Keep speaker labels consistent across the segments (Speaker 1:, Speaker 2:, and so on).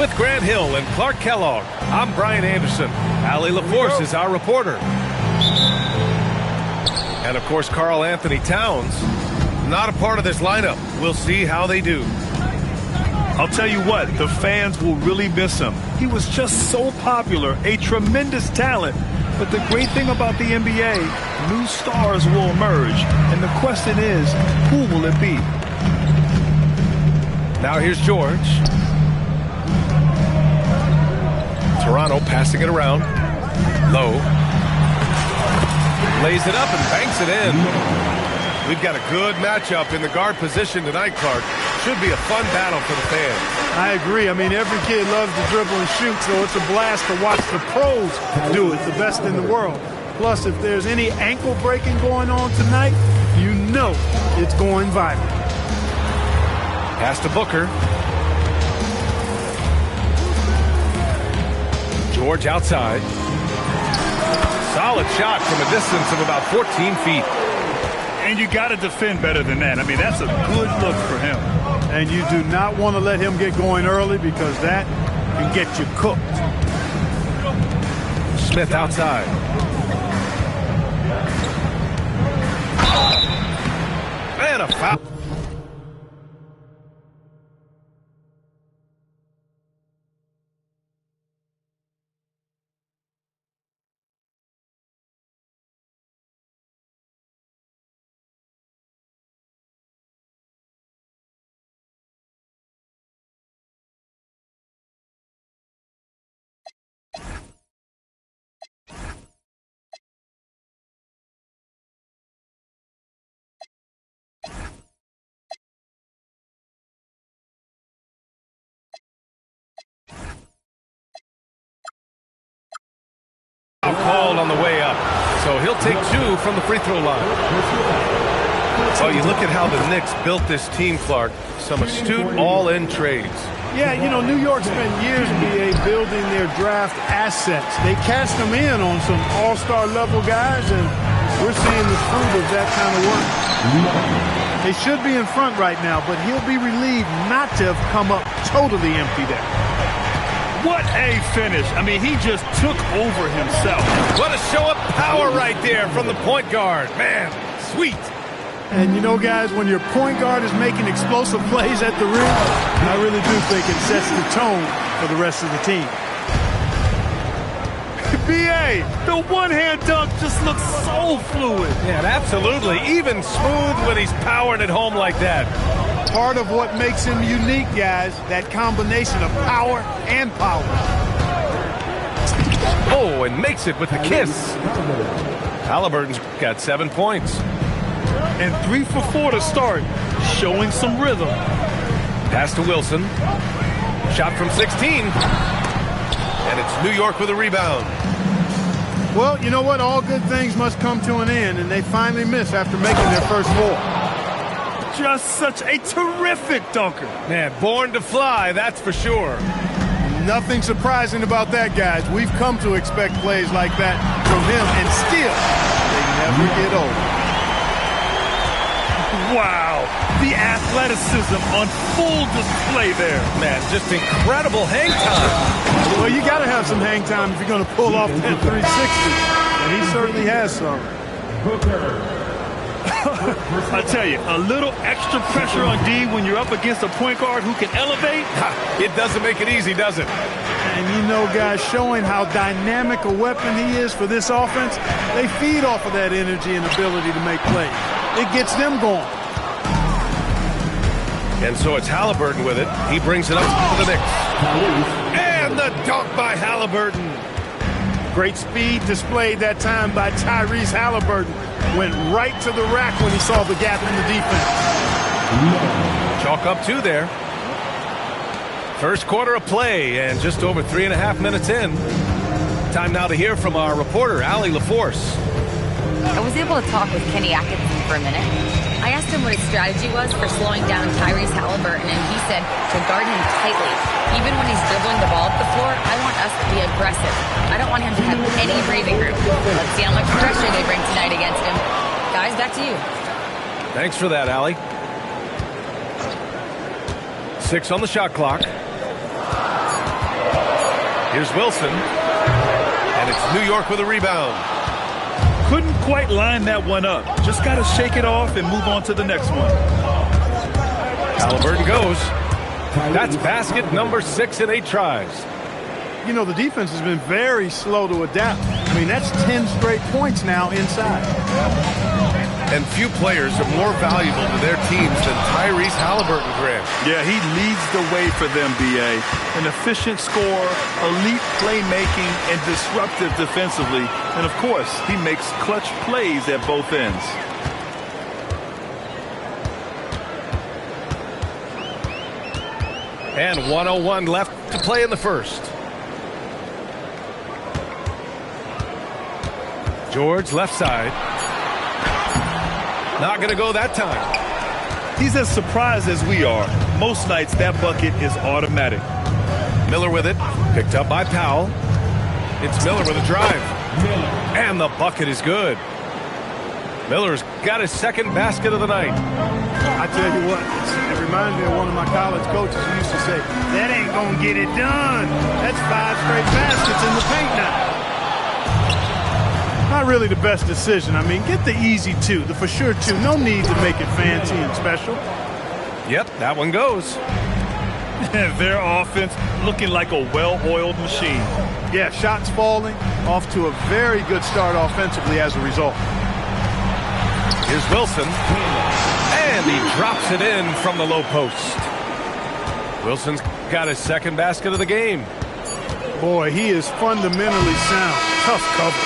Speaker 1: With Grant Hill and Clark Kellogg, I'm Brian Anderson. Allie LaForce is our reporter. And, of course, Karl Anthony Towns, not a part of this lineup. We'll see how they do.
Speaker 2: I'll tell you what, the fans will really miss him. He was just so popular, a tremendous talent. But the great thing about the NBA, new stars will emerge. And the question is, who will it be?
Speaker 1: Now here's George. Toronto passing it around. Low. Lays it up and banks it in. We've got a good matchup in the guard position tonight, Clark. Should be a fun battle for the fans.
Speaker 3: I agree. I mean, every kid loves to dribble and shoot, so it's a blast to watch the pros do it, the best in the world. Plus, if there's any ankle breaking going on tonight, you know it's going viral.
Speaker 1: Pass to Booker. George outside. Solid shot from a distance of about 14 feet.
Speaker 2: And you got to defend better than that. I mean, that's a good look for him.
Speaker 3: And you do not want to let him get going early because that can get you cooked.
Speaker 1: Smith outside. And a foul. Called on the way up, so he'll take two from the free throw line. Well, you look at how the Knicks built this team, Clark. Some astute all-in trades.
Speaker 3: Yeah, you know, New York spent years, BA, building their draft assets. They cashed them in on some all-star level guys, and we're seeing the fruit of that kind of work. They should be in front right now, but he'll be relieved not to have come up totally empty there.
Speaker 2: What a finish. I mean, he just took over himself.
Speaker 1: What a show of power right there from the point guard. Man, sweet.
Speaker 3: And, you know, guys, when your point guard is making explosive plays at the rim, I really do think it sets the tone for the rest of the team.
Speaker 2: B.A., the one-hand dunk just looks so fluid.
Speaker 1: Yeah, absolutely. Even smooth when he's powering it home like that.
Speaker 3: Part of what makes him unique, guys, that combination of power and power.
Speaker 1: Oh, and makes it with the kiss. Halliburton's got 7 points.
Speaker 2: And 3 for 4 to start, showing some rhythm.
Speaker 1: Pass to Wilson. Shot from 16. And it's New York with a rebound.
Speaker 3: Well, you know what? All good things must come to an end, and they finally miss after making their first 4.
Speaker 2: Just such a terrific dunker.
Speaker 1: Man, born to fly, that's for sure.
Speaker 3: Nothing surprising about that, guys. We've come to expect plays like that from him, and still, they never get old.
Speaker 2: Wow, the athleticism on full display there.
Speaker 1: Man, just incredible hang time.
Speaker 3: Well, you got to have some hang time if you're going to pull off that 360, and he certainly has some.
Speaker 2: I tell you, a little extra pressure on D when you're up against a point guard who can elevate.
Speaker 1: It doesn't make it easy, does it?
Speaker 3: And you know, guys, showing how dynamic a weapon he is for this offense, they feed off of that energy and ability to make plays. It gets them going.
Speaker 1: And so it's Halliburton with it. He brings it up to the Knicks. And the dunk by Halliburton.
Speaker 3: Great speed displayed that time by Tyrese Halliburton. Went right to the rack when he saw the gap in the defense.
Speaker 1: Chalk up 2 there. First quarter of play and just over 3.5 minutes in. Time now to hear from our reporter, Allie LaForce.
Speaker 4: I was able to talk with Kenny Atkinson for a minute. I asked him what his strategy was for slowing down Tyrese Halliburton, and he said to guard him tightly. Even when he's dribbling the ball up the floor, I want us to be aggressive. I don't want him to have any breathing room. Let's see how much pressure they bring tonight against him. Guys, back to you.
Speaker 1: Thanks for that, Allie. 6 on the shot clock. Here's Wilson. And it's New York with a rebound.
Speaker 2: Couldn't quite line that one up. Just got to shake it off and move on to the next one.
Speaker 1: Halliburton goes. That's basket number 6 in 8 tries.
Speaker 3: You know, the defense has been very slow to adapt. I mean, that's 10 straight points now inside.
Speaker 1: And few players are more valuable to their teams than Tyrese Halliburton, Grant.
Speaker 2: Yeah, he leads the way for them, B.A. An efficient scorer, elite playmaking, and disruptive defensively. And, of course, he makes clutch plays at both ends.
Speaker 1: And 1:01 left to play in the first. George, left side. Not going to go that time.
Speaker 2: He's as surprised as we are. Most nights, that bucket is automatic.
Speaker 1: Miller with it. Picked up by Powell. It's Miller with a drive. And the bucket is good. Miller's got his second basket of the night.
Speaker 3: I tell you what, it reminds me of one of my college coaches who used to say, that ain't going to get it done. That's 5 straight baskets in the paint now. Not really the best decision. I mean, get the easy 2, the for sure 2. No need to make it fancy and special.
Speaker 1: Yep, that one goes.
Speaker 2: Their offense looking like a well-oiled machine.
Speaker 3: Yeah, shots falling, off to a very good start offensively as a result.
Speaker 1: Here's Wilson. And he drops it in from the low post. Wilson's got his second basket of the game.
Speaker 3: Boy, he is fundamentally sound. Tough cover.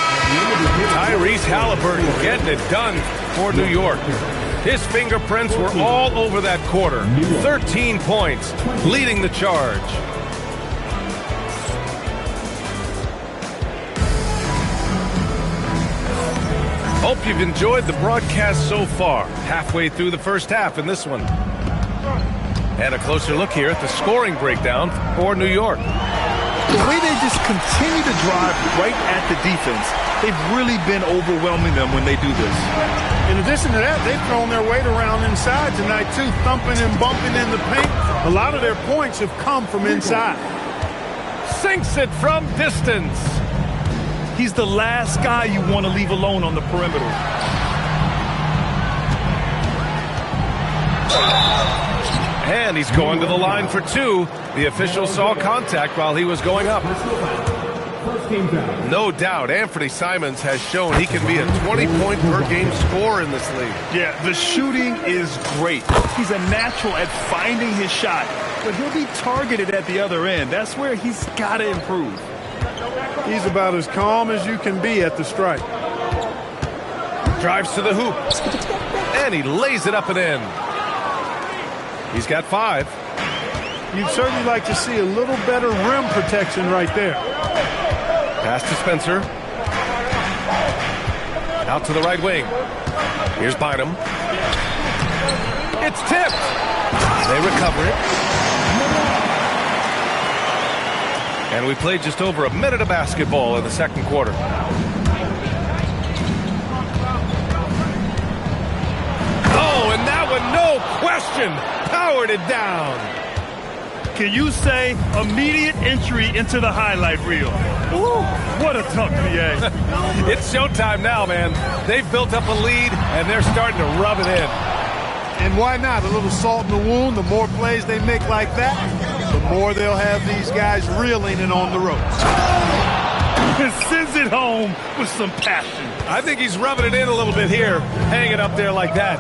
Speaker 1: Tyrese Halliburton getting it done for New York. His fingerprints were all over that quarter. 13 points, leading the charge. Hope you've enjoyed the broadcast so far. Halfway through the first half in this one. And a closer look here at the scoring breakdown for New York.
Speaker 2: The way they just continue to drive right at the defense, they've really been overwhelming them when they do this.
Speaker 3: In addition to that, they've thrown their weight around inside tonight, too, thumping and bumping in the paint. A lot of their points have come from inside.
Speaker 1: Sinks it from distance.
Speaker 2: He's the last guy you want to leave alone on the perimeter.
Speaker 1: And he's going to the line for 2. The official saw contact while he was going up. No doubt, Anthony Simons has shown he can be a 20-point-per-game scorer in this league.
Speaker 2: Yeah, the shooting is great. He's a natural at finding his shot, but he'll be targeted at the other end. That's where he's got to improve.
Speaker 3: He's about as calm as you can be at the strike.
Speaker 1: Drives to the hoop. And he lays it up and in. He's got 5.
Speaker 3: You'd certainly like to see a little better rim protection right there.
Speaker 1: Pass to Spencer. Out to the right wing. Here's Bynum. It's tipped. They recover it. And we played just over a minute of basketball in the second quarter. Oh, and that one, no question, powered it down.
Speaker 2: Can you say immediate entry into the highlight reel? Ooh, what a dunk, BA.
Speaker 1: It's showtime now, man. They've built up a lead, and they're starting to rub it in.
Speaker 3: And why not? A little salt in the wound. The more plays they make like that, the more they'll have these guys reeling and on the ropes.
Speaker 2: Sends it home with some passion.
Speaker 1: I think he's rubbing it in a little bit here, hanging up there like that.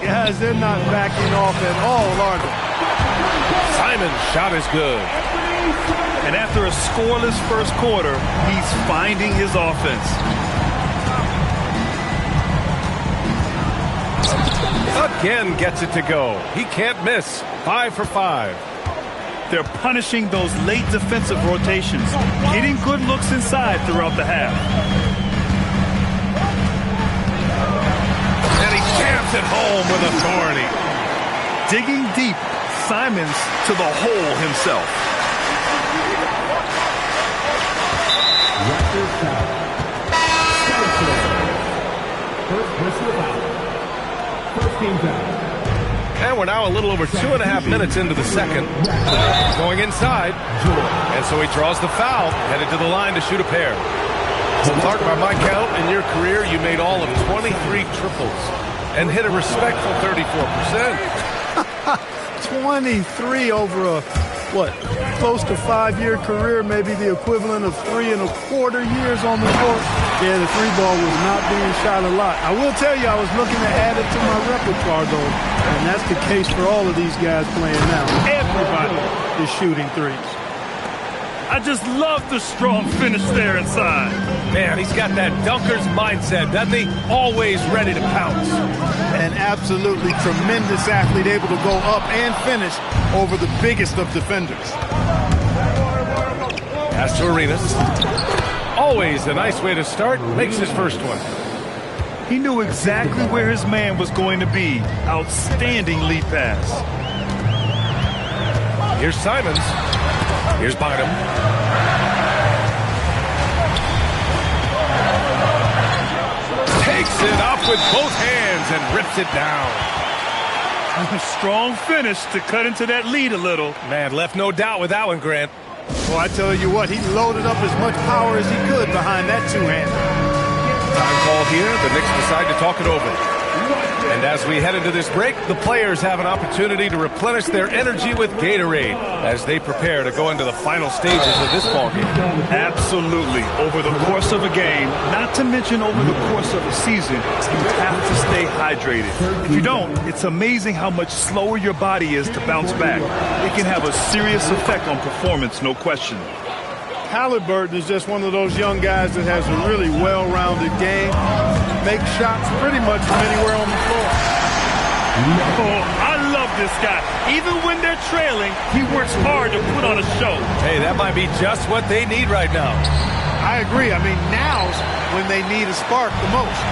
Speaker 3: Guys, they're not backing off at all, are they?
Speaker 1: Simon's shot is good.
Speaker 2: And after a scoreless first quarter, he's finding his offense.
Speaker 1: Again gets it to go. He can't miss. 5 for 5.
Speaker 2: They're punishing those late defensive rotations, getting good looks inside throughout the half.
Speaker 1: And he jams it home with authority.
Speaker 2: Digging deep, Simons to the hole himself.
Speaker 1: And we're now a little over 2.5 minutes into the second. Going inside. And so he draws the foul, headed to the line to shoot a pair. Well, Clark, by my count, in your career, you made all of 23 triples and hit a respectful 34%.
Speaker 3: 23 over a, close to 5-year career, maybe the equivalent of 3 1/4 years on the court. Yeah, the three ball was not being shot a lot. I will tell you, I was looking to add it to my repertoire, though, and that's the case for all of these guys playing now. Everybody is shooting threes.
Speaker 2: I just love the strong finish there inside.
Speaker 1: Man, he's got that dunker's mindset, doesn't he? Always ready to pounce.
Speaker 3: An absolutely tremendous athlete, able to go up and finish over the biggest of defenders.
Speaker 1: Pass to Arenas. Always a nice way to start. Makes his first one.
Speaker 2: He knew exactly where his man was going to be. Outstanding lead pass.
Speaker 1: Here's Simons. Here's Bynum. Takes it up with both hands and rips it down.
Speaker 2: A strong finish to cut into that lead a little.
Speaker 1: Man, left no doubt with that one, Grant.
Speaker 3: Well, I tell you what, he loaded up as much power as he could behind that two-hander.
Speaker 1: Time call here. The Knicks decide to talk it over. And as we head into this break, the players have an opportunity to replenish their energy with Gatorade as they prepare to go into the final stages of this ballgame.
Speaker 2: Absolutely. Over the course of a game, not to mention over the course of a season, you have to stay hydrated. If you don't, it's amazing how much slower your body is to bounce back. It can have a serious effect on performance, no question.
Speaker 3: Halliburton is just one of those young guys that has a really well-rounded game. Makes shots pretty much from anywhere on the floor.
Speaker 2: Oh, I love this guy. Even when they're trailing, he works hard to put on a show.
Speaker 1: Hey, that might be just what they need right now.
Speaker 3: I agree. I mean, now's when they need a spark the most.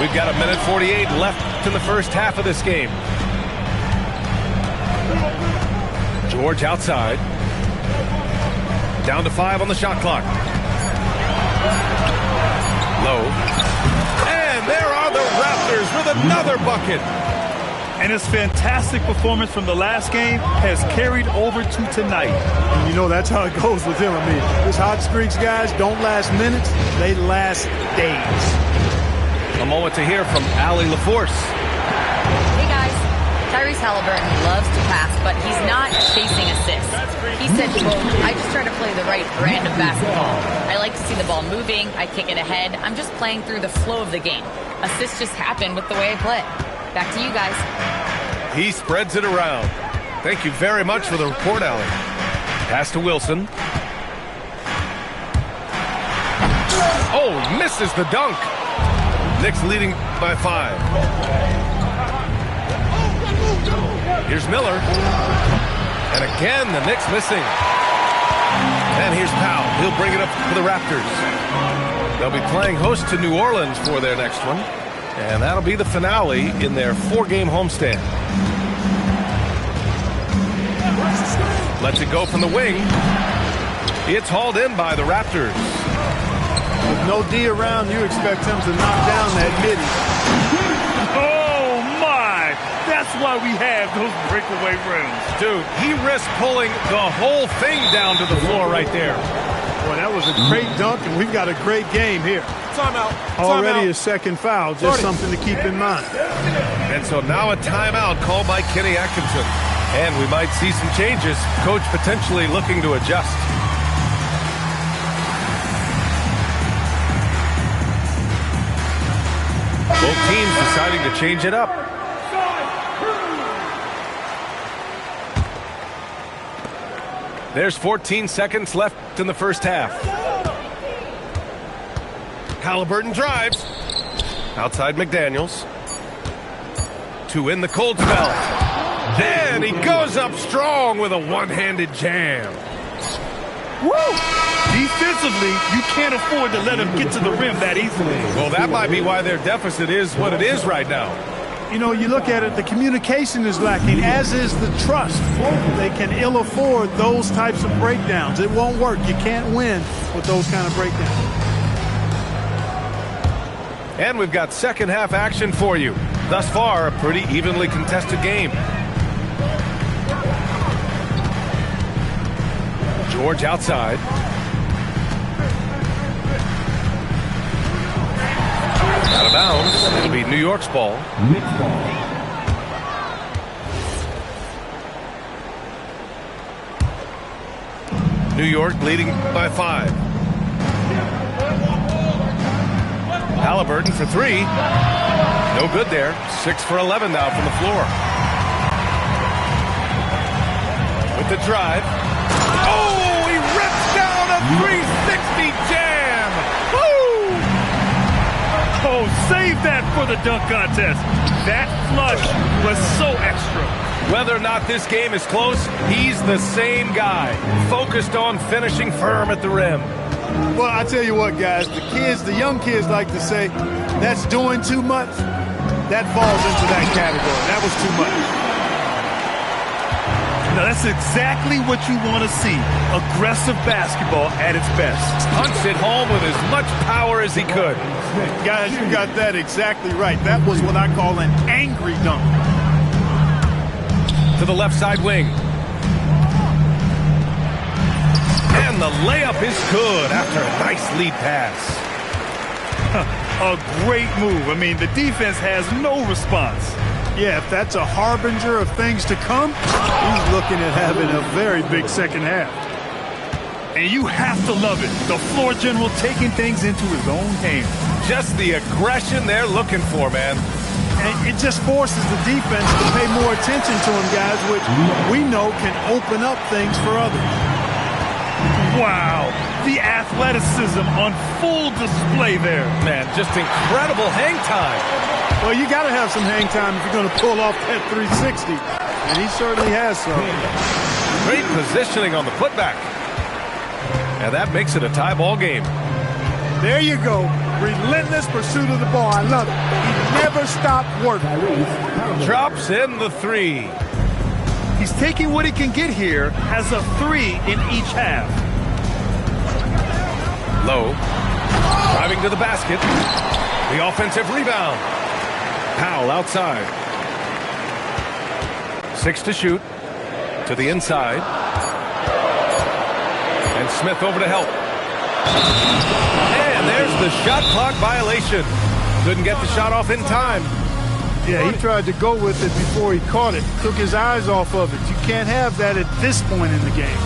Speaker 1: We've got 1:48 left in the first half of this game. George outside. Down to 5 on the shot clock. Low. And there are the Raptors with another bucket.
Speaker 2: And his fantastic performance from the last game has carried over to tonight.
Speaker 3: And you know, that's how it goes with him. I mean, his hot streaks, guys, don't last minutes. They last days.
Speaker 1: A moment to hear from Allie LaForce.
Speaker 4: Hey, guys. Tyrese Halliburton loves to pass, but he's not chasing assists. He said, quote, I just try to play the right brand of basketball. I like to see the ball moving. I kick it ahead. I'm just playing through the flow of the game. Assists just happen with the way I play. Back to you guys.
Speaker 1: He spreads it around. Thank you very much for the report, Allie. Pass to Wilson. Oh, misses the dunk. Knicks leading by 5. Here's Miller. And again, the Knicks missing. And here's Powell. He'll bring it up for the Raptors. They'll be playing host to New Orleans for their next one. And that'll be the finale in their 4-game homestand. Lets it go from the wing. It's hauled in by the Raptors.
Speaker 3: With no D around, you expect him to knock down that midi.
Speaker 2: Oh, my! That's why we have those breakaway rims.
Speaker 1: Dude, he risked pulling the whole thing down to the floor right there.
Speaker 3: Boy, that was a great dunk, and we've got a great game here.
Speaker 5: Timeout.
Speaker 3: Already a second foul, just something to keep in mind.
Speaker 1: And so now a timeout called by Kenny Atkinson. And we might see some changes. Coach potentially looking to adjust. Both teams deciding to change it up. There's 14 seconds left in the first half. Halliburton drives. Outside McDaniels. To win the cold spell. And he goes up strong with a one-handed jam.
Speaker 2: Woo! Defensively, you can't afford to let him get to the rim that easily.
Speaker 1: Well, that might be why their deficit is what it is right now.
Speaker 3: You know, you look at it, the communication is lacking, as is the trust. They can ill afford those types of breakdowns. It won't work. You can't win with those kind of breakdowns.
Speaker 1: And we've got second half action for you. Thus far, a pretty evenly contested game. George outside. Out of bounds. It'll be New York's ball. New York leading by 5. Halliburton for 3. No good there. 6 for 11 now from the floor. With the drive. Oh, he rips down a 360 jam. Woo!
Speaker 2: Oh, save that for the dunk contest. That flush was so extra.
Speaker 1: Whether or not this game is close, he's the same guy, focused on finishing firm at the rim.
Speaker 3: Well, I tell you what, guys, the young kids like to say, that's doing too much. That falls into that category. That was too much.
Speaker 2: Now, that's exactly what you want to see. Aggressive basketball at its best.
Speaker 1: Punts it home with as much power as he could.
Speaker 3: Guys, you got that exactly right. That was what I call an angry dunk.
Speaker 1: To the left side wing. And the layup is good after a nice lead pass.
Speaker 2: A great move. I mean, the defense has no response.
Speaker 3: Yeah, if that's a harbinger of things to come, he's looking at having a very big second half.
Speaker 2: And you have to love it. The floor general taking things into his own hands.
Speaker 1: Just the aggression they're looking for, man.
Speaker 3: And it just forces the defense to pay more attention to him, guys, which we know can open up things for others.
Speaker 2: Wow, the athleticism on full display there.
Speaker 1: Man, just incredible hang time.
Speaker 3: Well, you got to have some hang time if you're going to pull off that 360, and he certainly has some.
Speaker 1: Great positioning on the putback. And that makes it a tie ball game.
Speaker 3: There you go. Relentless pursuit of the ball. I love it. He never stopped working.
Speaker 1: Drops in the 3.
Speaker 2: He's taking what he can get here as a 3 in each half.
Speaker 1: Low. Driving to the basket. The offensive rebound. Powell outside. 6 to shoot. To the inside. And Smith over to help. And there's the shot clock violation. Couldn't get the shot off in time.
Speaker 3: Yeah, he tried to go with it before he caught it. Took his eyes off of it. You can't have that at this point in the game.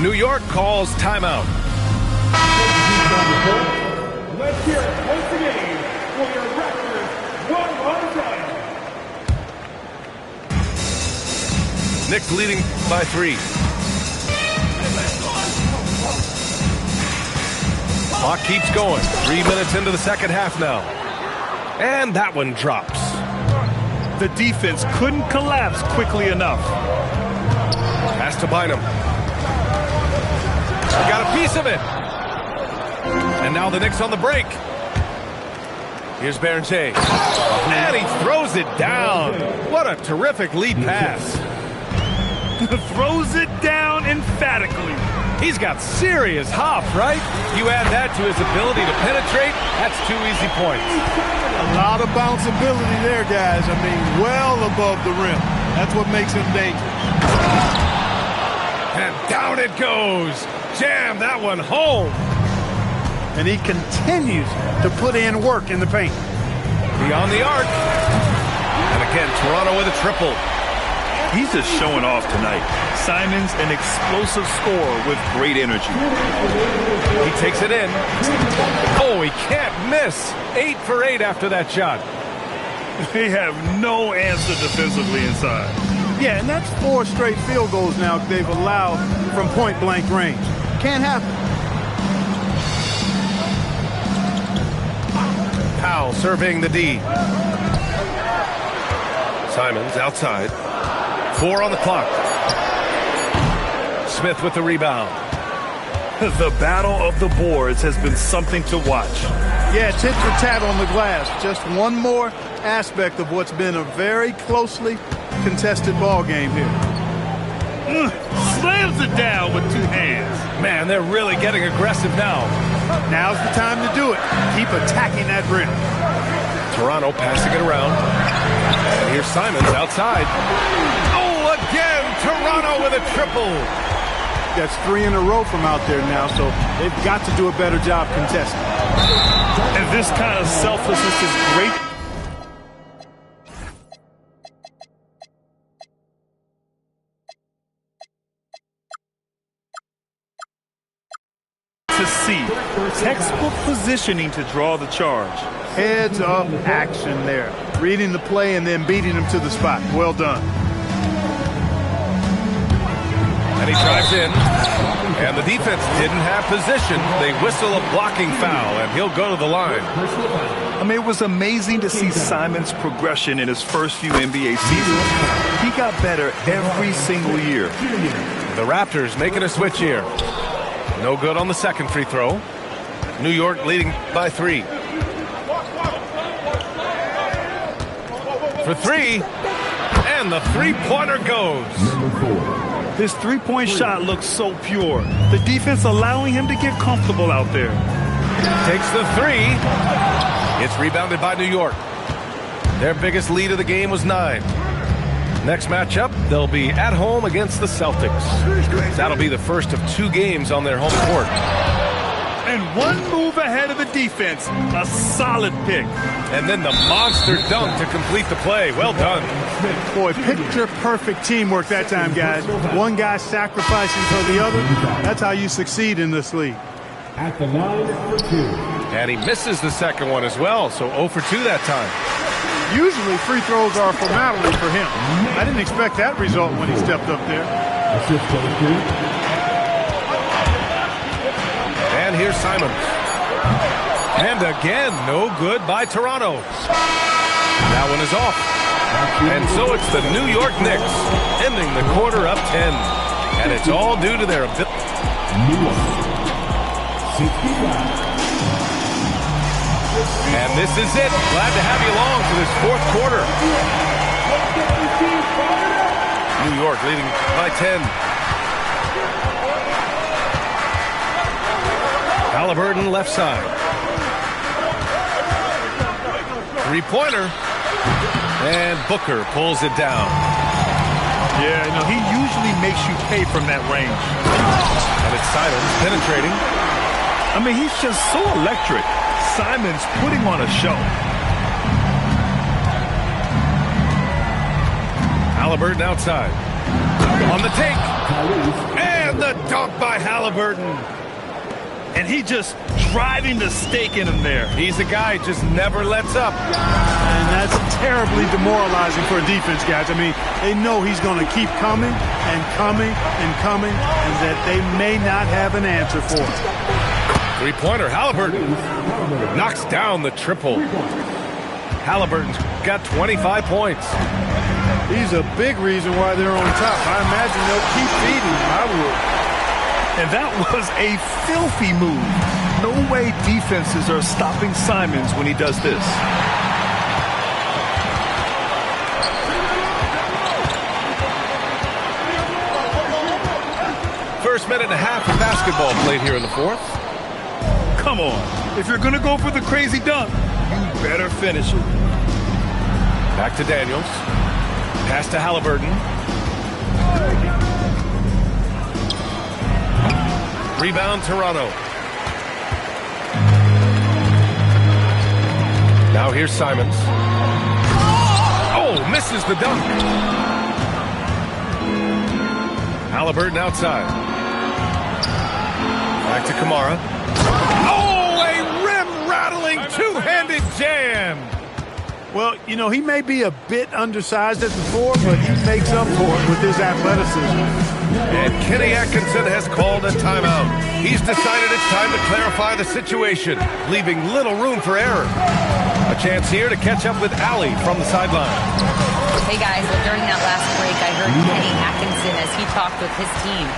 Speaker 1: New York calls timeout.
Speaker 5: Let's hear it once again for your Raptors one more time.
Speaker 1: Knicks leading by 3. Clock keeps going. 3 minutes into the second half now. And that one drops.
Speaker 2: The defense couldn't collapse quickly enough.
Speaker 1: Pass to Bynum. Got a piece of it. And now the Knicks on the break. Here's Berger. And he throws it down. What a terrific lead pass.
Speaker 2: Throws it down emphatically.
Speaker 1: He's got serious hop, right? You add that to his ability to penetrate, that's 2 easy points.
Speaker 3: A lot of bounceability there, guys. I mean, well above the rim. That's what makes him dangerous.
Speaker 1: And down it goes. Jam that one home.
Speaker 3: And he continues to put in work in the paint.
Speaker 1: Beyond the arc. And again, Toronto with a triple.
Speaker 2: He's just showing off tonight. Simon's an explosive scorer with great energy.
Speaker 1: He takes it in. Oh, he can't miss. 8 for 8 after that shot.
Speaker 2: They have no answer defensively inside.
Speaker 3: Yeah, and that's 4 straight field goals now they've allowed from point-blank range. Can't happen.
Speaker 1: Powell surveying the D. Simons outside. 4 on the clock. Smith with the rebound.
Speaker 2: The battle of the boards has been something to watch.
Speaker 3: Yeah, tit for tat on the glass. Just one more aspect of what's been a very closely contested ball game here.
Speaker 2: Slams it down with 2 hands.
Speaker 1: Man, they're really getting aggressive now.
Speaker 3: Now's the time to do it. Keep attacking that rim.
Speaker 1: Toronto passing it around. And here's Simons outside. Oh, again, Toronto with a triple.
Speaker 3: That's 3 in a row from out there now, so they've got to do a better job contesting.
Speaker 2: And this kind of selflessness is great to see. Textbook positioning to draw the charge.
Speaker 3: Heads up action there. Reading the play and then beating him to the spot. Well done.
Speaker 1: And he drives in. And the defense didn't have position. They whistle a blocking foul, and he'll go to the line.
Speaker 2: I mean, it was amazing to see Simons' progression in his first few NBA seasons. He got better every single year.
Speaker 1: The Raptors making a switch here. No good on the second free throw. New York leading by 3. For 3. And the three-pointer goes.
Speaker 2: His three-point shot looks so pure. The defense allowing him to get comfortable out there.
Speaker 1: Takes the 3. It's rebounded by New York. Their biggest lead of the game was 9. Next matchup, they'll be at home against the Celtics. That'll be the first of 2 games on their home court.
Speaker 2: And one move ahead of the defense. A solid pick.
Speaker 1: And then the monster dunk to complete the play. Well done.
Speaker 3: Boy, picture-perfect teamwork that time, guys. One guy sacrificing for the other. That's how you succeed in this league.
Speaker 5: At the line for 2.
Speaker 1: And he misses the second one as well, so 0 for 2 that time.
Speaker 3: Usually free throws are a formality for him. I didn't expect that result when he stepped up there.
Speaker 1: And here's Simons. And again, no good by Toronto. That one is off. And so it's the New York Knicks ending the quarter up 10. And it's all due to their ability. And this is it. Glad to have you along for this fourth quarter. New York leading by 10. Halliburton left side. Three-pointer. And Booker pulls it down.
Speaker 2: Yeah, no, he usually makes you pay from that range.
Speaker 1: And it's Simons penetrating.
Speaker 2: I mean, he's just so electric. Simons putting on a show.
Speaker 1: Halliburton outside. On the take. And the dunk by Halliburton.
Speaker 2: And he just driving the stake in him there.
Speaker 1: He's a guy who just never lets up.
Speaker 3: And that's terribly demoralizing for a defense, guys. I mean, they know he's going to keep coming and coming and coming, and that they may not have an answer for it.
Speaker 1: Three-pointer, Halliburton knocks down the triple. Halliburton's got 25 points.
Speaker 3: He's a big reason why they're on top. I imagine they'll keep feeding him. I would.
Speaker 2: And that was a filthy move. No way defenses are stopping Simons when he does this.
Speaker 1: First minute and a half of basketball played here in the fourth.
Speaker 2: Come on. If you're going to go for the crazy dunk, you better finish it.
Speaker 1: Back to Daniels. Pass to Halliburton. Rebound, Toronto. Now here's Simons. Oh, misses the dunk. Halliburton outside. Back to Kamara. Oh, a rim-rattling two-handed jam.
Speaker 3: Well, you know, he may be a bit undersized at the four, but he makes up for it with his athleticism.
Speaker 1: And Kenny Atkinson has called a timeout. He's decided it's time to clarify the situation, leaving little room for error. A chance here to catch up with Allie from the sideline.
Speaker 4: Hey guys, well, during that last break, I heard Kenny Atkinson as he talked with his team.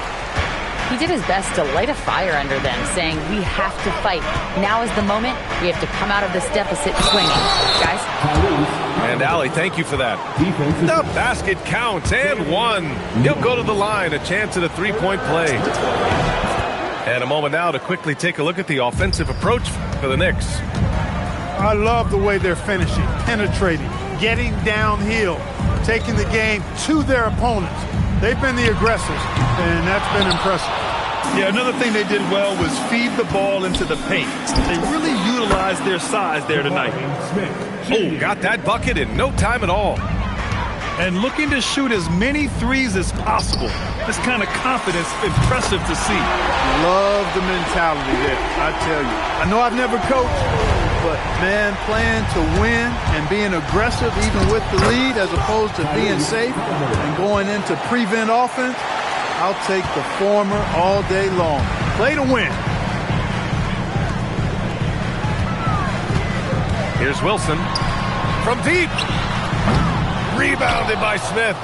Speaker 4: He did his best to light a fire under them, saying, we have to fight. Now is the moment. We have to come out of this deficit swinging. Guys?
Speaker 1: And Allie, thank you for that. The basket counts, and one. He'll go to the line, a chance at a three-point play. And a moment now to quickly take a look at the offensive approach for the Knicks.
Speaker 3: I love the way they're finishing, penetrating, getting downhill, taking the game to their opponents. They've been the aggressors, and that's been impressive.
Speaker 2: Yeah, another thing they did well was feed the ball into the paint. They really utilized their size there tonight.
Speaker 1: Oh, got that bucket in no time at all.
Speaker 2: And looking to shoot as many threes as possible. This kind of confidence, impressive to see.
Speaker 3: Love the mentality there, I tell you. I know I've never coached, but, man, playing to win and being aggressive even with the lead as opposed to being safe and going into prevent offense, I'll take the former all day long. Play to win.
Speaker 1: Here's Wilson from deep. Rebounded by Smith.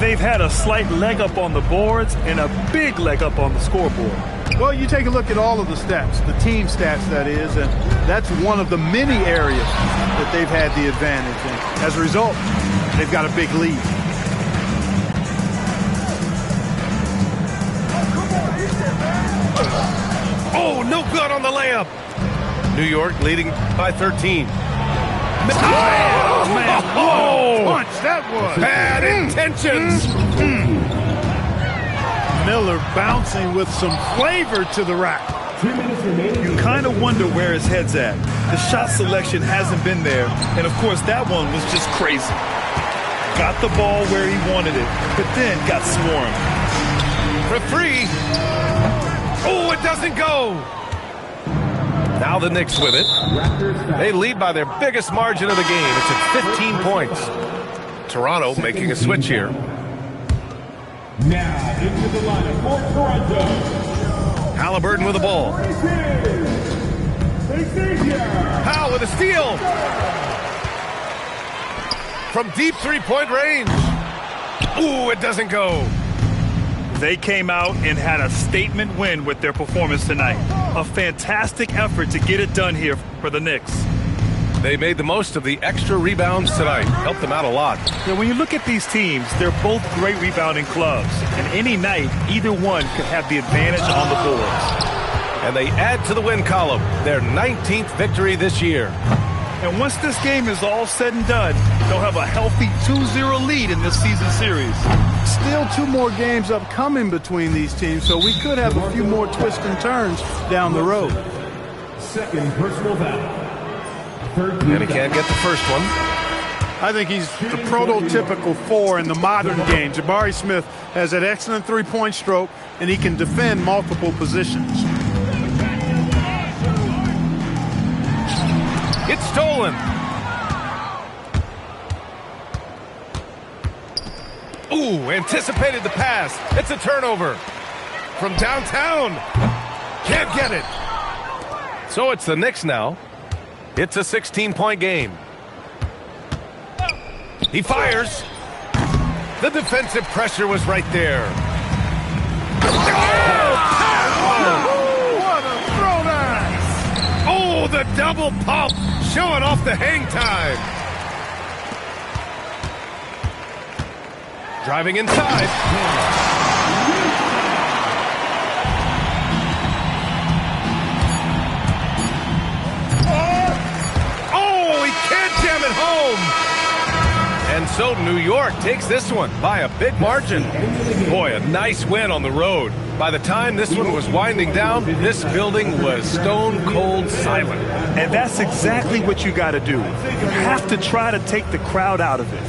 Speaker 2: They've had a slight leg up on the boards and a big leg up on the scoreboard.
Speaker 3: Well, you take a look at all of the stats, the team stats, that is, and that's one of the many areas that they've had the advantage. And as a result, they've got a big lead.
Speaker 1: Oh, no good on the layup. New York leading by 13.
Speaker 3: Oh, man. Whoa. Punch that was.
Speaker 1: Bad intentions.
Speaker 3: Miller bouncing with some flavor to the rack.
Speaker 2: You kind of wonder where his head's at. The shot selection hasn't been there, and of course that one was just crazy. Got the ball where he wanted it, but then got swarmed.
Speaker 1: For free. Oh, it doesn't go. Now the Knicks with it. They lead by their biggest margin of the game. It's at 15 points. Toronto making a switch here.
Speaker 5: Now into the lineup for Toronto.
Speaker 1: Halliburton with the ball. Powell with a steal. From deep three-point range. Ooh, it doesn't go.
Speaker 2: They came out and had a statement win with their performance tonight. A fantastic effort to get it done here for the Knicks.
Speaker 1: They made the most of the extra rebounds tonight. Helped them out a lot.
Speaker 2: Yeah, when you look at these teams, they're both great rebounding clubs. And any night, either one could have the advantage on the boards.
Speaker 1: And they add to the win column, their 19th victory this year.
Speaker 2: And once this game is all said and done, they'll have a healthy 2-0 lead in this season series.
Speaker 3: Still 2 more games upcoming between these teams, so we could have a few more twists and turns down the road.
Speaker 5: Second personal foul.
Speaker 1: And he can't get the first one.
Speaker 3: I think he's the prototypical 4 in the modern game. Jabari Smith has an excellent three-point stroke, and he can defend multiple positions.
Speaker 1: It's stolen. Ooh, anticipated the pass. It's a turnover. From downtown. Can't get it. So it's the Knicks now. It's a 16-point game. He fires. The defensive pressure was right there.
Speaker 3: What a throwdown!
Speaker 1: Oh, the double pump. Showing off the hang time. Driving inside. Oh, he can't jam it home. And so New York takes this one by a big margin. Boy, a nice win on the road. By the time this one was winding down, this building was stone cold silent.
Speaker 2: And that's exactly what you got to do. You have to try to take the crowd out of it.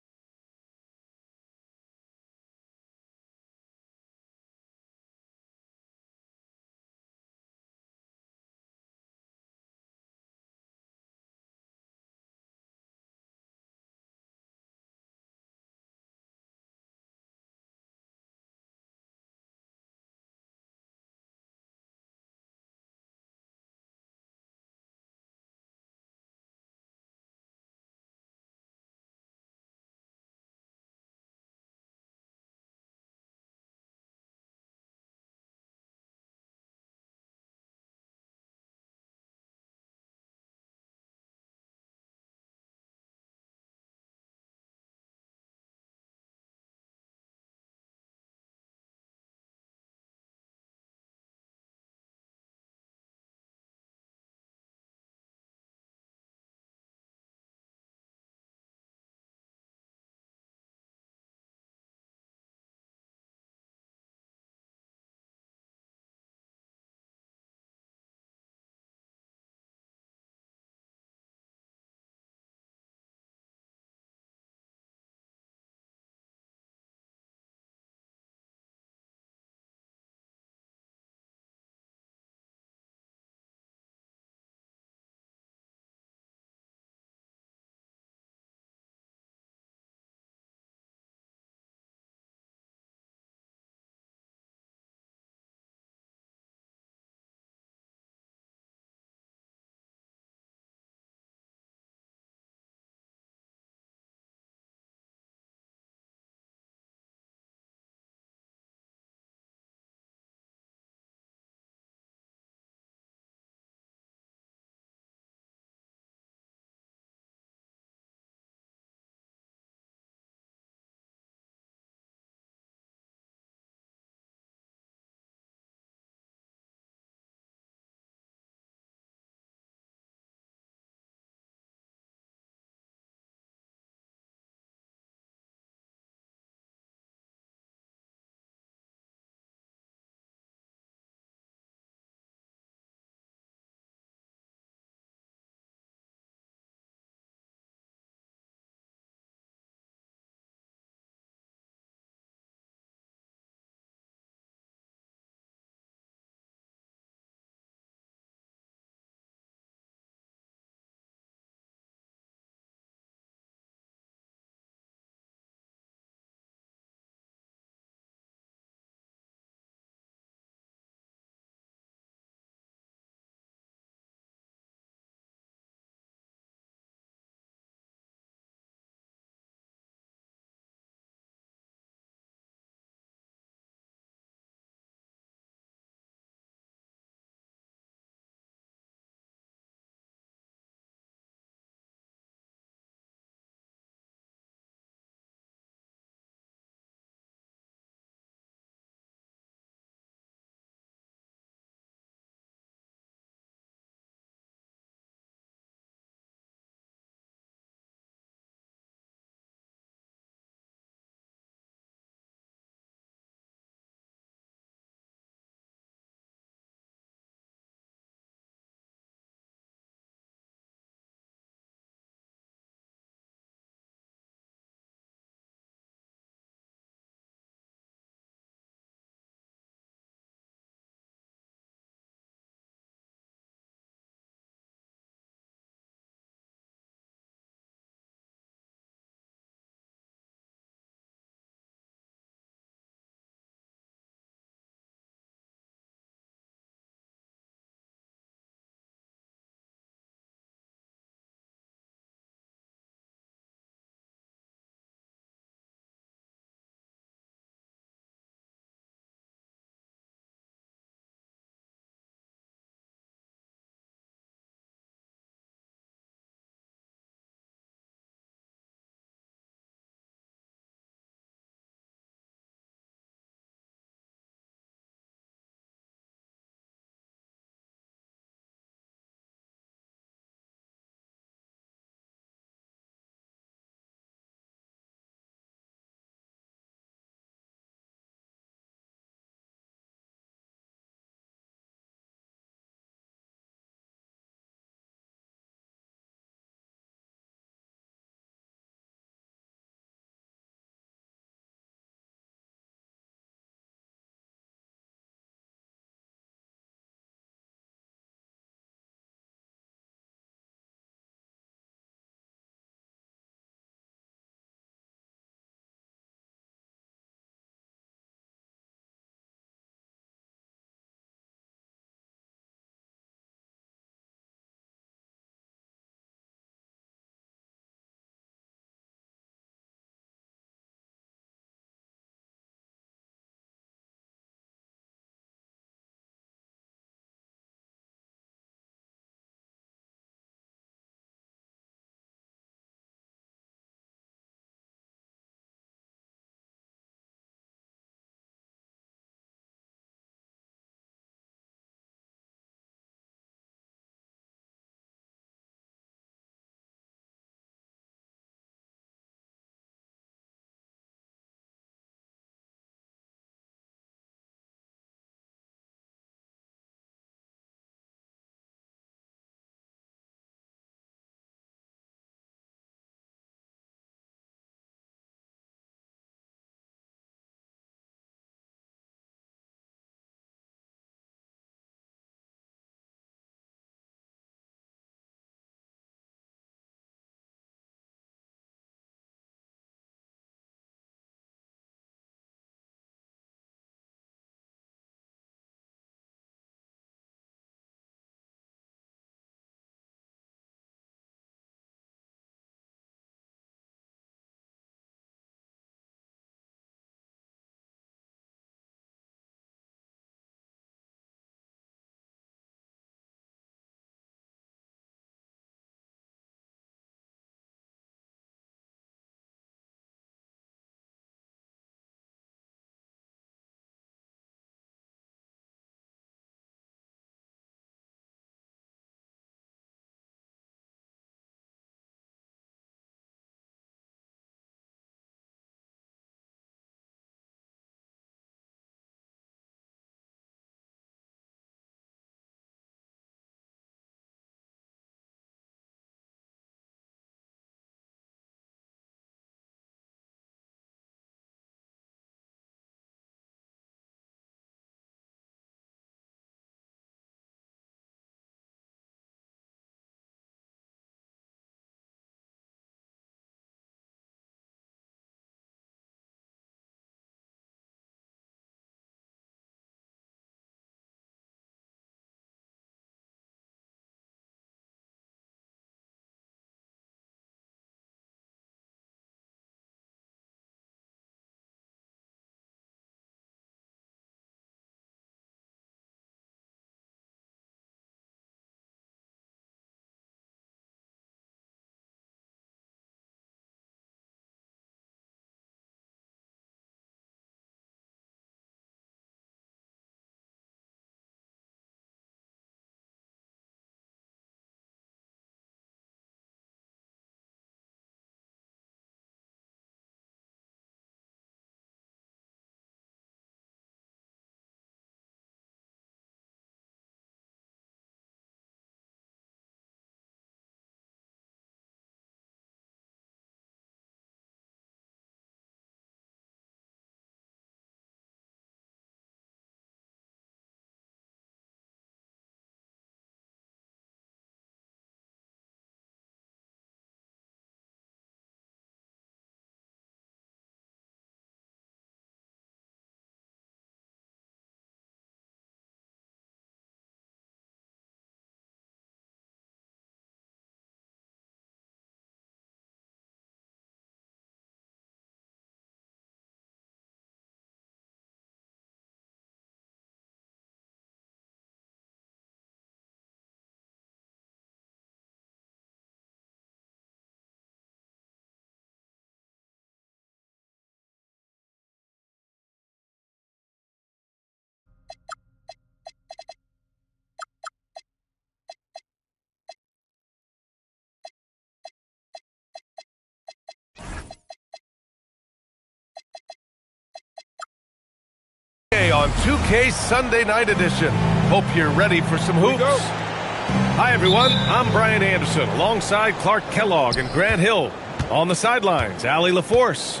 Speaker 1: On 2K Sunday Night Edition. Hope you're ready for some hoops. Hi, everyone. I'm Brian Anderson, alongside Clark Kellogg and Grant Hill. On the sidelines, Allie LaForce.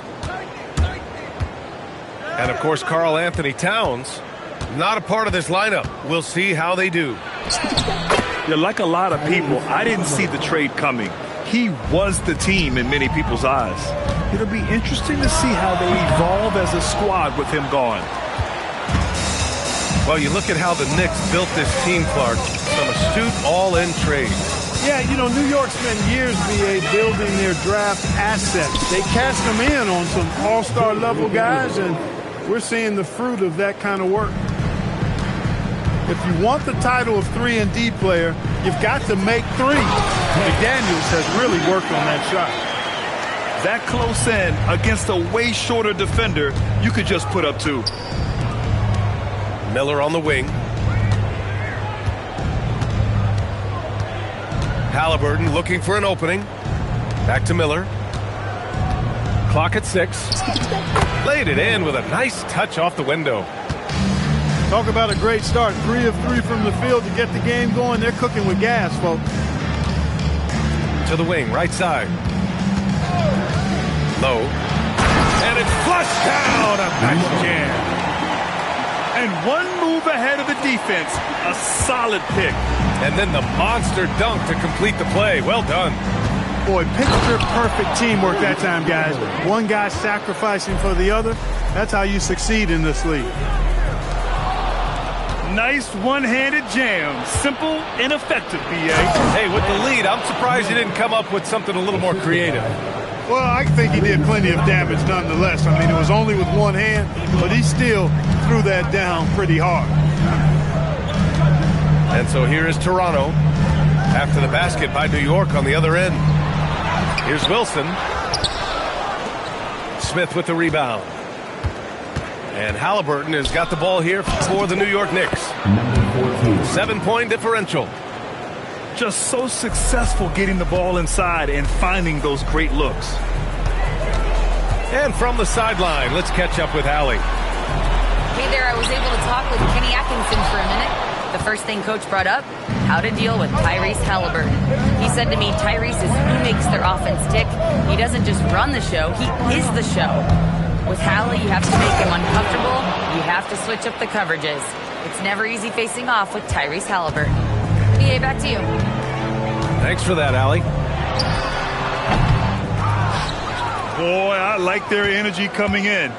Speaker 1: And, of course, Karl Anthony Towns. Not a part of this lineup. We'll see how they do.
Speaker 2: Yeah, like a lot of people, I didn't see the trade coming. He was the team in many people's eyes. It'll be interesting to see how they evolve as a squad with him gone.
Speaker 1: Well, you look at how the Knicks built this team, Clark. Some astute all-in trades.
Speaker 3: Yeah, you know, New York spent years, BA, building their draft assets. They cast them in on some all-star level guys, and we're seeing the fruit of that kind of work. If you want the title of 3-and-D player, you've got to make three. McDaniels has really worked on that shot.
Speaker 2: That close in against a way shorter defender, you could just put up two.
Speaker 1: Miller on the wing. Halliburton looking for an opening. Back to Miller. Clock at 6. Laid it in with a nice touch off the window.
Speaker 3: Talk about a great start. 3 of 3 from the field to get the game going. They're cooking with gas, folks.
Speaker 1: To the wing, right side. Low. And it's flushed down. A nice jam.
Speaker 2: And one move ahead of the defense. A solid pick.
Speaker 1: And then the monster dunk to complete the play. Well done.
Speaker 3: Boy, picture-perfect teamwork that time, guys. One guy sacrificing for the other. That's how you succeed in this league.
Speaker 2: Nice one-handed jam. Simple and effective, B.A.
Speaker 1: Hey, with the lead, I'm surprised you didn't come up with something a little more creative.
Speaker 3: Well, I think he did plenty of damage nonetheless. I mean, it was only with one hand, but he still threw that down pretty hard.
Speaker 1: And so here is Toronto after the basket by New York on the other end. Here's Wilson. Smith with the rebound. And Halliburton has got the ball here for the New York Knicks. 7-point differential.
Speaker 2: Just so successful getting the ball inside and finding those great looks.
Speaker 1: And from the sideline, let's catch up with Allie.
Speaker 4: Hey there, I was able to talk with Kenny Atkinson for a minute. The first thing Coach brought up, how to deal with Tyrese Halliburton. He said to me, Tyrese is who makes their offense tick. He doesn't just run the show, he is the show. With Hallie, you have to make him uncomfortable. You have to switch up the coverages. It's never easy facing off with Tyrese Halliburton. BA, back to you.
Speaker 1: Thanks for that, Allie.
Speaker 2: Boy, I like their energy coming in.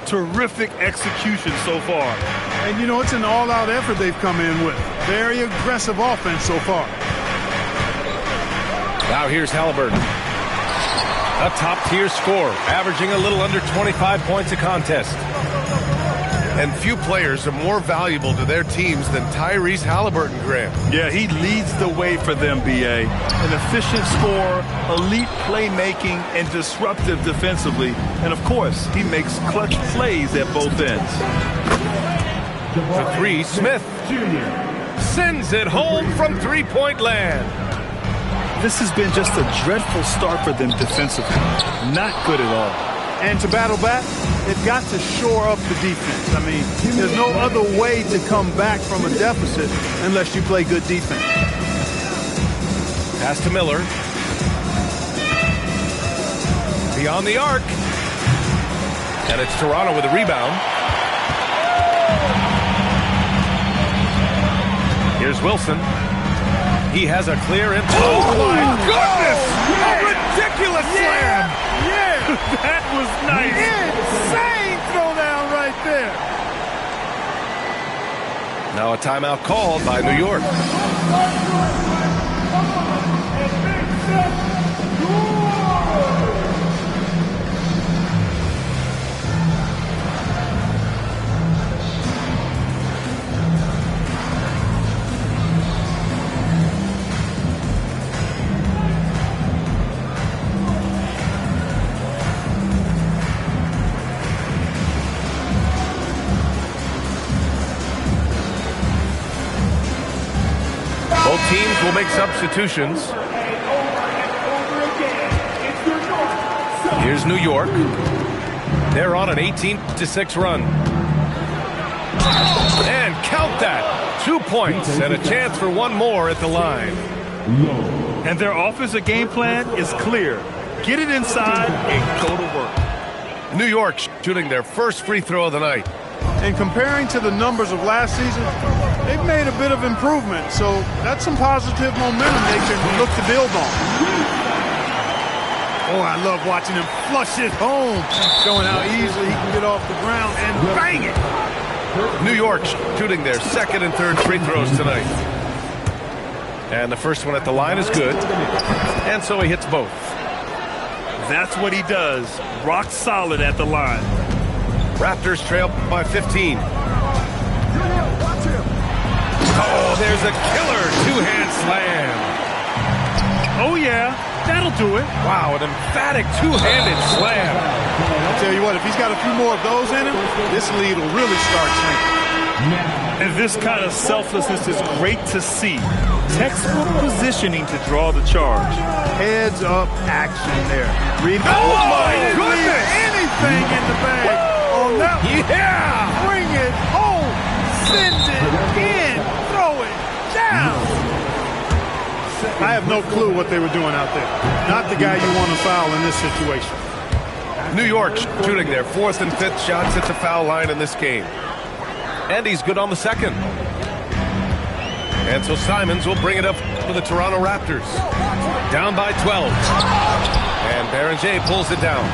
Speaker 2: Terrific execution so far.
Speaker 3: And, you know, it's an all-out effort they've come in with. Very aggressive offense so far.
Speaker 1: Now here's Halliburton. A top-tier scorer, averaging a little under 25 points a contest. And few players are more valuable to their teams than Tyrese Halliburton, Graham.
Speaker 2: Yeah, he leads the way for them, B.A. An efficient scorer, elite playmaking, and disruptive defensively. And, of course, he makes clutch plays at both ends.
Speaker 1: The three, Smith sends it home from three-point land.
Speaker 2: This has been just a dreadful start for them defensively. Not good at all.
Speaker 3: And to battle back, they've got to shore up the defense. I mean, there's no other way to come back from a deficit unless you play good defense.
Speaker 1: Pass to Miller. Beyond the arc. And it's Toronto with a rebound. Here's Wilson. He has a clear in. Oh, my goodness! A ridiculous slam!
Speaker 3: Yeah!
Speaker 2: That was nice.
Speaker 3: Insane throwdown right there.
Speaker 1: Now a timeout called by New York. Both teams will make substitutions. Here's New York. They're on an 18-6 run. And count that. 2 points and a chance for one more at the line.
Speaker 2: And their offensive game plan is clear. Get it inside and go to work.
Speaker 1: New York shooting their first free throw of the night.
Speaker 3: And comparing to the numbers of last season, they've made a bit of improvement. So that's some positive momentum they can look to build on. Oh, I love watching him flush it home, showing how easily he can get off the ground and bang it.
Speaker 1: New York shooting their second and third free throws tonight. And the first one at the line is good. And so he hits both.
Speaker 2: That's what he does. Rock solid at the line.
Speaker 1: Raptors trail by 15. Oh, there's a killer two-hand slam.
Speaker 2: Oh, yeah. That'll do it.
Speaker 1: Wow, an emphatic two-handed slam.
Speaker 3: I'll tell you what, if he's got a few more of those in him, this lead will really start shrinking.
Speaker 2: And this kind of selflessness is great to see. Textbook positioning to draw the charge.
Speaker 3: Heads up action there.
Speaker 1: Oh, my goodness!
Speaker 3: Anything in the bag on that one.
Speaker 1: Yeah!
Speaker 3: Bring it home. Send it in. Throw it down. I have no clue what they were doing out there. Not the guy you want to foul in this situation.
Speaker 1: New York shooting their fourth and fifth shots at the foul line in this game. And he's good on the second. And so Simons will bring it up for the Toronto Raptors. Down by 12. And Berenger pulls it down.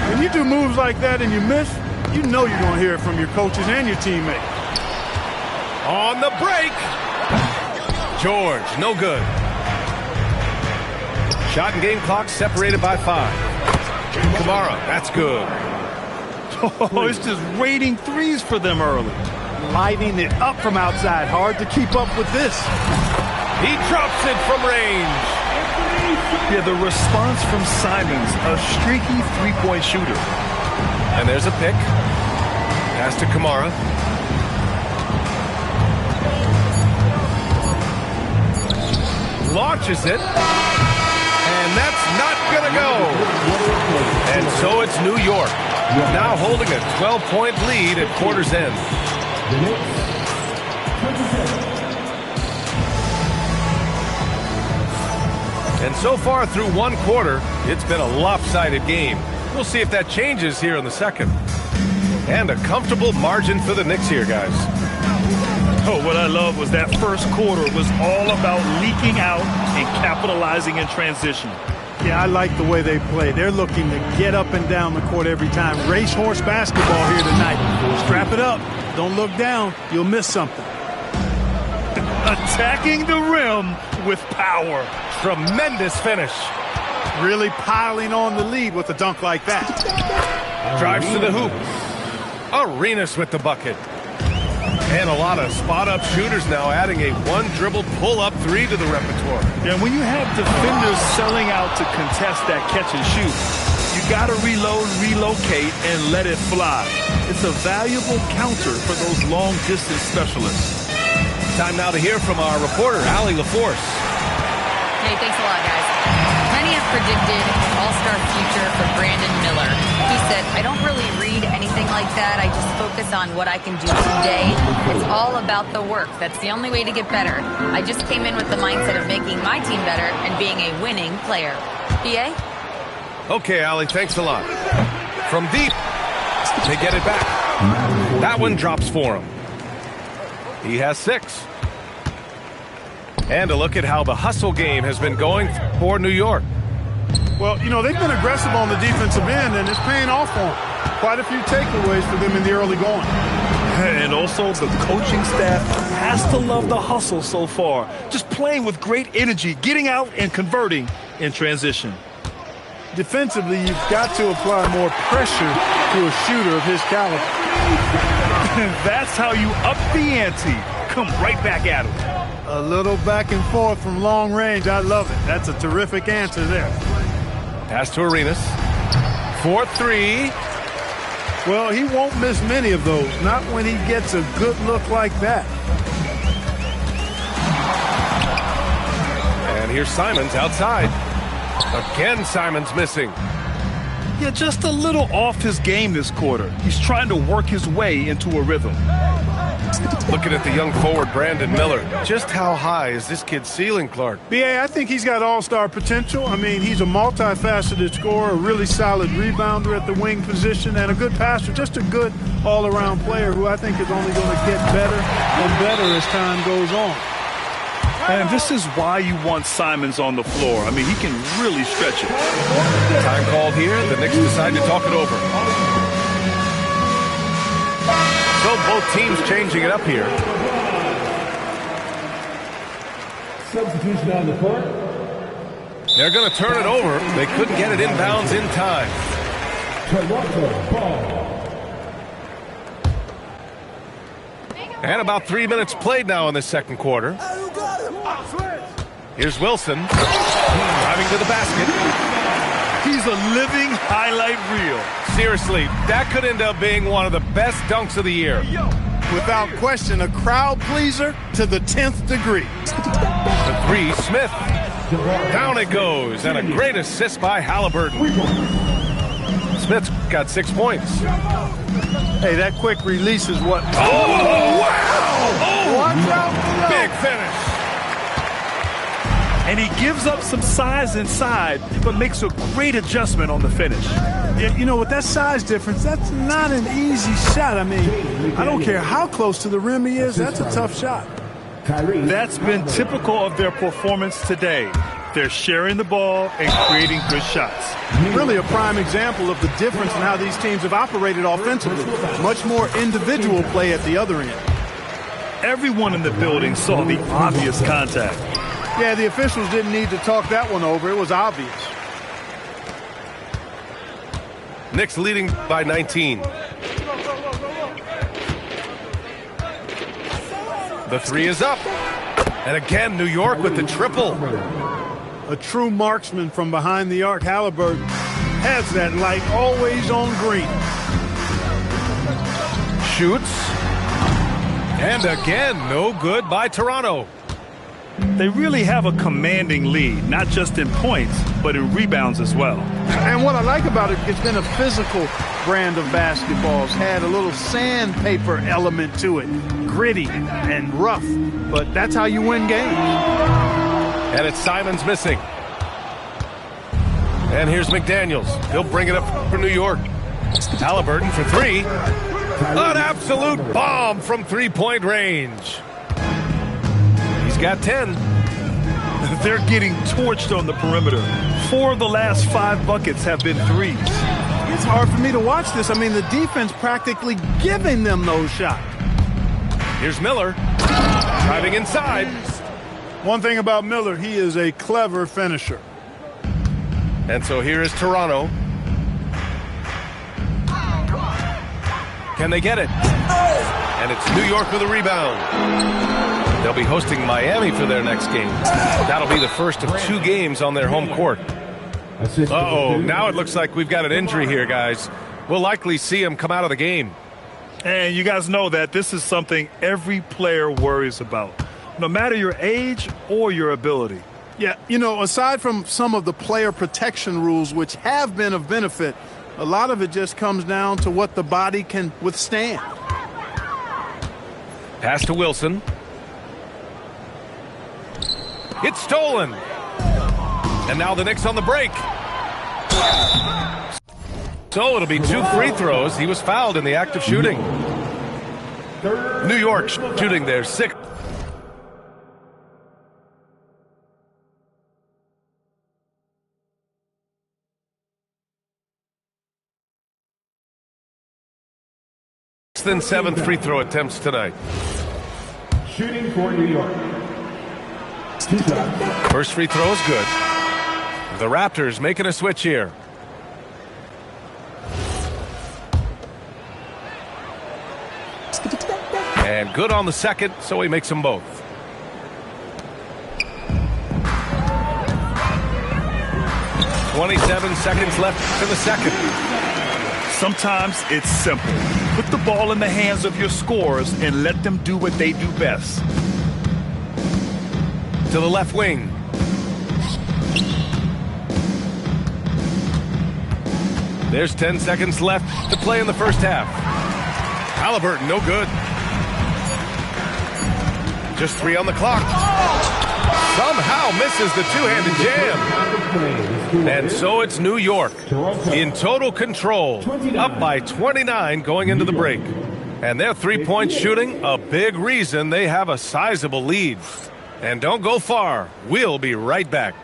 Speaker 3: When you do moves like that and you miss, you know you're going to hear it from your coaches and your teammates.
Speaker 1: On the break. George, no good. Shot and game clock separated by 5. Kamara, that's good.
Speaker 2: Oh, it's just raining threes for them early.
Speaker 3: Lighting it up from outside. Hard to keep up with this.
Speaker 1: He drops it from range.
Speaker 2: Yeah, the response from Simons, a streaky three-point shooter.
Speaker 1: And there's a pick. Pass to Kamara. Launches it. And that's not going to go. And so it's New York, now holding a 12-point lead at quarter's end. And so far through one quarter, it's been a lopsided game. We'll see if that changes here in the second. And a comfortable margin for the Knicks here, guys.
Speaker 2: Oh, what I love was that first quarter was all about leaking out and capitalizing in transition.
Speaker 3: Yeah, I like the way they play. They're looking to get up and down the court every time. Racehorse basketball here tonight. Strap it up. Don't look down. You'll miss something.
Speaker 2: Attacking the rim with power.
Speaker 1: Tremendous finish.
Speaker 3: Really piling on the lead with a dunk like that.
Speaker 1: Drives to the hoop. Arenas with the bucket. And a lot of spot-up shooters now, adding a one-dribble pull-up three to the repertoire.
Speaker 2: And when you have defenders selling out to contest that catch and shoot, you got to reload, relocate, and let it fly. It's a valuable counter for those long-distance specialists.
Speaker 1: Time now to hear from our reporter, Allie LaForce.
Speaker 4: Hey, thanks a lot, guys. Many have predicted all-star future for Brandon Miller. He said, I don't really read anything like that. I just focus on what I can do today. It's all about the work. That's the only way to get better. I just came in with the mindset of making my team better and being a winning player. PA?
Speaker 1: Okay, Allie, thanks a lot. From deep, they get it back. That one drops for him. He has 6. And a look at how the hustle game has been going for New York.
Speaker 3: Well, you know, they've been aggressive on the defensive end, and it's paying off for them. Quite a few takeaways for them in the early going.
Speaker 2: And also, the coaching staff has to love the hustle so far. Just playing with great energy, getting out and converting in transition.
Speaker 3: Defensively, you've got to apply more pressure to a shooter of his caliber.
Speaker 2: That's how you up the ante. Come right back at him.
Speaker 3: A little back and forth from long range. I love it. That's a terrific answer there.
Speaker 1: Pass to Arenas. 4-3.
Speaker 3: Well, he won't miss many of those. Not when he gets a good look like that.
Speaker 1: here's Simons outside. Again, Simons missing.
Speaker 2: Yeah, just a little off his game this quarter. He's trying to work his way into a rhythm.
Speaker 1: Looking at the young forward, Brandon Miller. Just how high is this kid's ceiling, Clark?
Speaker 3: B.A., I think he's got all-star potential. I mean, he's a multifaceted scorer, a really solid rebounder at the wing position, and a good passer. Just a good all-around player who I think is only going to get better and better as time goes on.
Speaker 2: And this is why you want Simons on the floor. I mean, he can really stretch it.
Speaker 1: Time called here. The Knicks decide to talk it over. So both teams changing it up here.
Speaker 5: Substitution on the court.
Speaker 1: They're going to turn it over. They couldn't get it inbounds in time.
Speaker 5: Toronto ball.
Speaker 1: And about 3 minutes played now in the second quarter. Here's Wilson. Driving to the basket.
Speaker 2: He's a living highlight reel.
Speaker 1: Seriously, that could end up being one of the best dunks of the year.
Speaker 3: Without question, a crowd pleaser to the 10th degree.
Speaker 1: The three, Smith. Down it goes, and a great assist by Halliburton. Smith's got 6 points.
Speaker 3: Hey, that quick release is what...
Speaker 1: Oh, wow! Oh,
Speaker 3: watch out!
Speaker 1: Big finish.
Speaker 2: And he gives up some size inside, but makes a great adjustment on the finish.
Speaker 3: Yeah, you know, with that size difference, that's not an easy shot. I mean, I don't care how close to the rim he is, that's a tough shot.
Speaker 2: That's been typical of their performance today. They're sharing the ball and creating good shots.
Speaker 3: Really a prime example of the difference in how these teams have operated offensively. Much more individual play at the other end.
Speaker 2: Everyone in the building saw the obvious contact.
Speaker 3: Yeah, the officials didn't need to talk that one over. It was obvious.
Speaker 1: Knicks leading by 19. The three is up. And again, New York with the triple.
Speaker 3: A true marksman from behind the arc. Halliburton has that light always on green.
Speaker 1: Shoots. And again, no good by Toronto.
Speaker 2: They really have a commanding lead, not just in points, but in rebounds as well.
Speaker 3: And what I like about it, it's been a physical brand of basketball. It's had a little sandpaper element to it. Gritty and rough, but that's how you win games.
Speaker 1: And it's Simons missing. And here's McDaniels. He'll bring it up for New York. Halliburton for three. An absolute bomb from three-point range. He's got 10.
Speaker 2: They're getting torched on the perimeter. 4 of the last 5 buckets have been threes.
Speaker 3: It's hard for me to watch this. I mean, the defense practically giving them those shots.
Speaker 1: Here's Miller. Driving inside.
Speaker 3: One thing about Miller, he is a clever finisher.
Speaker 1: And so here is Toronto. Can they get it? And it's New York with a rebound. They'll be hosting Miami for their next game. That'll be the first of 2 games on their home court. Uh-oh, now it looks like we've got an injury here, guys. We'll likely see him come out of the game.
Speaker 2: And you guys know that this is something every player worries about, no matter your age or your ability.
Speaker 3: Yeah, you know, aside from some of the player protection rules, which have been of benefit, a lot of it just comes down to what the body can withstand.
Speaker 1: Pass to Wilson. It's stolen. And now the Knicks on the break. So it'll be 2 free throws. He was fouled in the act of shooting. New York shooting their 6th. Than 7 free throw attempts tonight.
Speaker 5: Shooting for New York. 2 shots.
Speaker 1: First free throw is good. The Raptors making a switch here. And good on the second, so he makes them both. "27 seconds left in the second.
Speaker 2: Sometimes it's simple. Put the ball in the hands of your scorers and let them do what they do best.
Speaker 1: To the left wing. There's 10 seconds left to play in the first half. Halliburton, no good. Just 3 on the clock. Somehow misses the two-handed jam. And so it's New York in total control, up by 29 going into the break. And their three-point shooting, a big reason they have a sizable lead. And don't go far. We'll be right back.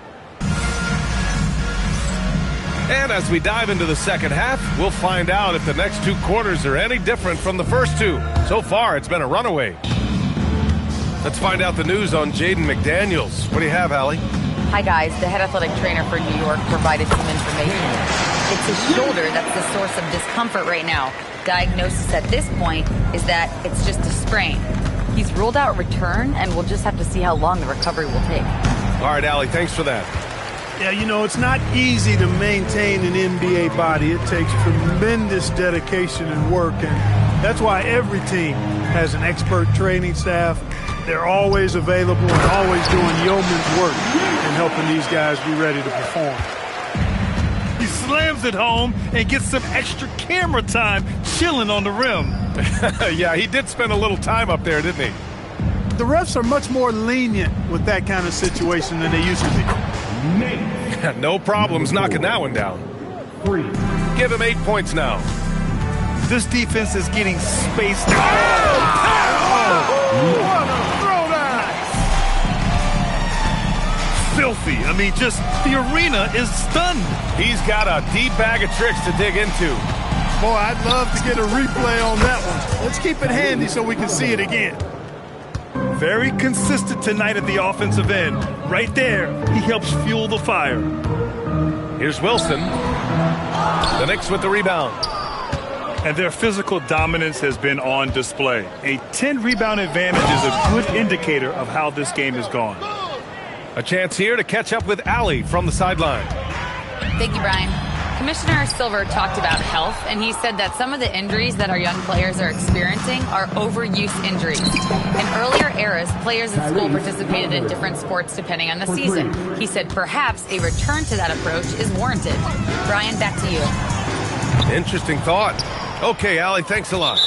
Speaker 1: And as we dive into the second half, we'll find out if the next 2 quarters are any different from the first 2. So far, it's been a runaway. Let's find out the news on Jaden McDaniels. What do you have, Allie?
Speaker 4: Hi, guys. The head athletic trainer for New York provided some information. It's his shoulder that's the source of discomfort right now. Diagnosis at this point is that it's just a sprain. He's ruled out return, and we'll just have to see how long the recovery will take.
Speaker 1: All right, Allie, thanks for that.
Speaker 3: Yeah, you know, it's not easy to maintain an NBA body. It takes tremendous dedication and work, and that's why every team has an expert training staff. They're always available and always doing yeoman's work in helping these guys be ready to perform.
Speaker 2: He slams it home and gets some extra camera time chilling on the rim.
Speaker 1: Yeah, he did spend a little time up there, didn't he?
Speaker 3: The refs are much more lenient with that kind of situation than they used to be.
Speaker 1: No problems knocking that one down.
Speaker 5: 3.
Speaker 1: Give him 8 points now.
Speaker 2: This defense is getting spaced out.
Speaker 3: What a throwdown!
Speaker 2: Filthy. I mean, just the arena is stunned.
Speaker 1: He's got a deep bag of tricks to dig into.
Speaker 3: Boy, I'd love to get a replay on that one. Let's keep it handy so we can see it again.
Speaker 2: Very consistent tonight at the offensive end. Right there, he helps fuel the fire.
Speaker 1: Here's Wilson. The Knicks with the rebound.
Speaker 2: And their physical dominance has been on display. A 10-rebound advantage is a good indicator of how this game has gone.
Speaker 1: A chance here to catch up with Allie from the sideline.
Speaker 4: Thank you, Brian. Commissioner Silver talked about health, and he said that some of the injuries that our young players are experiencing are overuse injuries. In earlier eras, players in school participated in different sports depending on the season. He said perhaps a return to that approach is warranted. Brian, back to you.
Speaker 1: Interesting thought. Okay, Allie, thanks a lot.